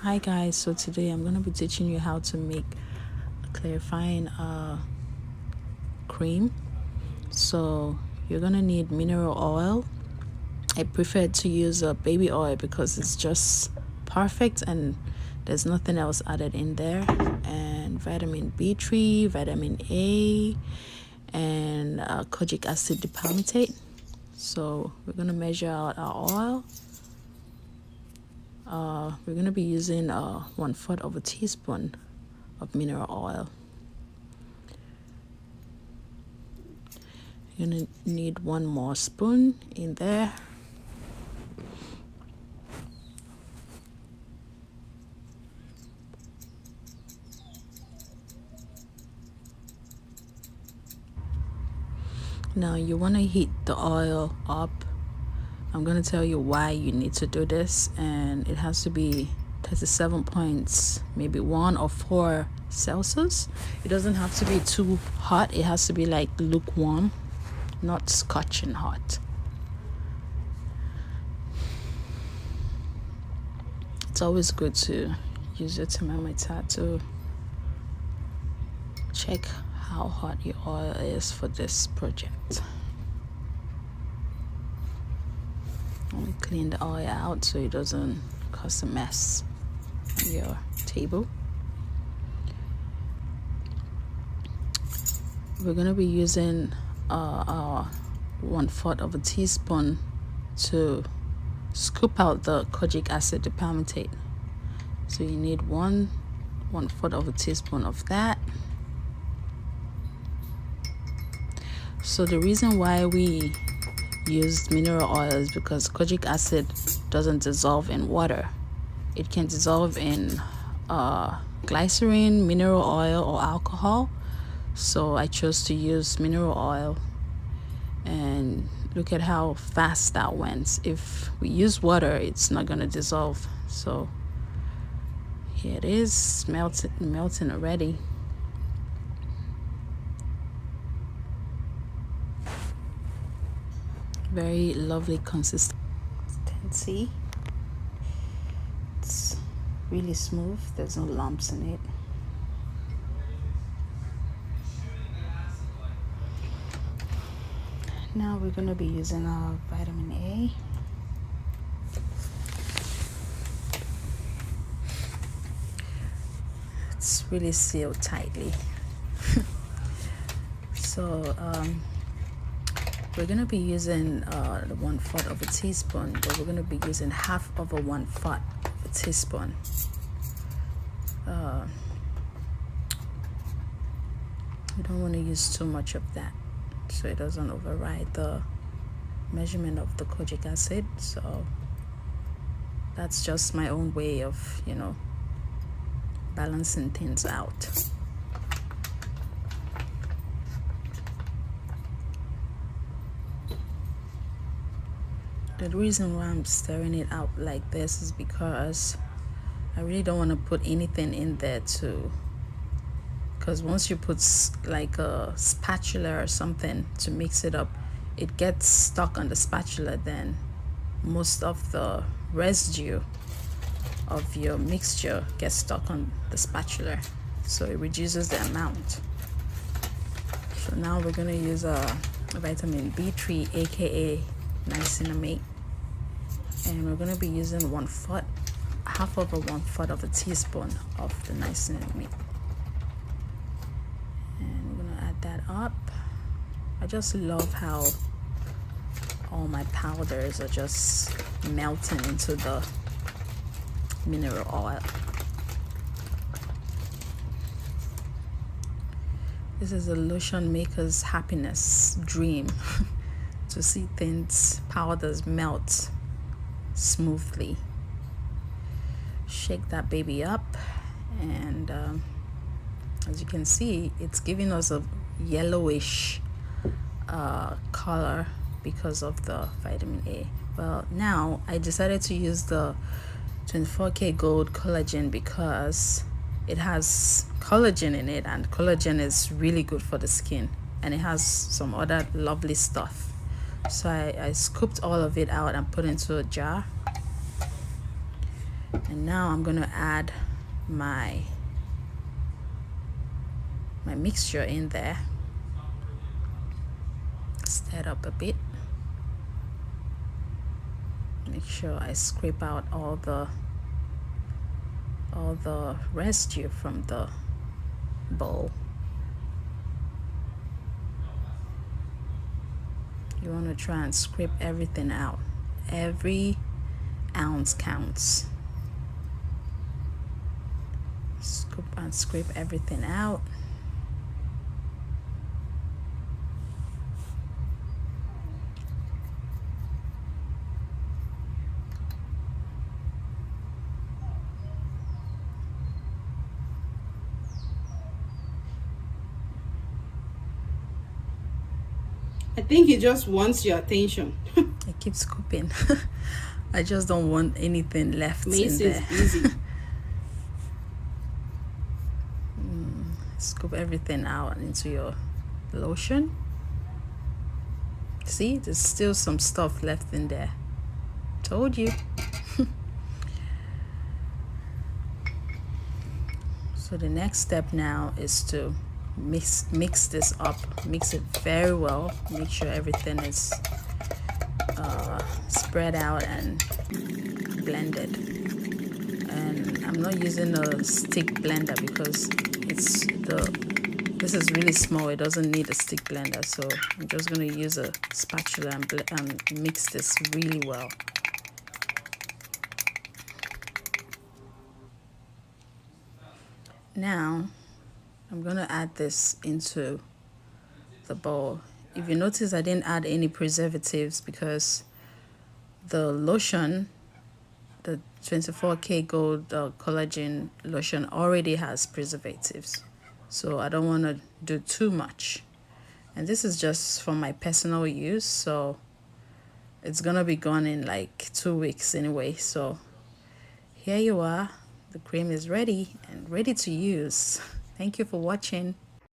Hi guys, so today I'm going to be teaching you how to make a clarifying cream. So you're going to need mineral oil. I prefer to use a baby oil because it's just perfect and there's nothing else added in there. And vitamin B3, vitamin A, and kojic acid dipalmitate. So we're going to measure out our oil. We're going to be using 1/4 of a teaspoon of mineral oil. You're going to need 1 more spoon in there. Now you want to heat the oil up. I'm going to tell you why you need to do this, and it has to be 37 points, maybe 1 or 4 Celsius. It doesn't have to be too hot. It has to be like lukewarm, not scorching hot. It's always good to use your thermometer to check how hot your oil is for this project. Only clean the oil out so it doesn't cause a mess on your table. We're going to be using 1/4 of a teaspoon to scoop out the kojic acid dipalmitate. So you need 1/4 of a teaspoon of that. So the reason why we use mineral oil is because kojic acid doesn't dissolve in water. It can dissolve in glycerin, mineral oil, or alcohol. So I chose to use mineral oil, and look at how fast that went. If we use water, it's not going to dissolve. So here it is, melting already. Very lovely consistency. It's really smooth. There's no lumps in it. Now we're going to be using our vitamin A. It's really sealed tightly. So we're going to be using the 1/4 of a teaspoon, but we're going to be using 1/2 of a 1/4 of a teaspoon. You don't want to use too much of that so it doesn't override the measurement of the kojic acid. So that's just my own way of, balancing things out. The reason why I'm stirring it out like this is because I really don't want to put anything in there because once you put like a spatula or something to mix it up, it gets stuck on the spatula. Then most of the residue of your mixture gets stuck on the spatula, so it reduces the amount. So now we're going to use a vitamin B3, aka niacinamide, and we're going to be using 1/4 of a 1/4 of a teaspoon of the niacinamide, and we're going to add that up. I just love how all my powders are just melting into the mineral oil. This is a lotion maker's happiness dream to see things, powders melt smoothly. Shake that baby up, and as you can see, it's giving us a yellowish color because of the vitamin A. Well, now I decided to use the 24K Gold collagen because it has collagen in it, and collagen is really good for the skin, and it has some other lovely stuff. So I scooped all of it out and put into a jar, And now I'm gonna add my mixture in there. Stir it up a bit. Make sure I scrape out all the residue from the bowl. You want to try and scrape everything out. Every ounce counts. Scoop and scrape everything out. I think he just wants your attention. I keep scooping. I just don't want anything left Mace in is there. busy. Scoop everything out into your lotion. See, there's still some stuff left in there. Told you. So the next step now is to mix this up. Mix it very well. Make sure everything is spread out and blended. And I'm not using a stick blender because this is really small. It doesn't need a stick blender, so I'm just going to use a spatula and mix this really well. Now I'm going to add this into the bowl. If you notice, I didn't add any preservatives because the lotion, the 24K Gold collagen lotion, already has preservatives. So I don't want to do too much. And this is just for my personal use, so it's gonna be gone in like 2 weeks anyway. So here you are. The cream is ready and ready to use. Thank you for watching.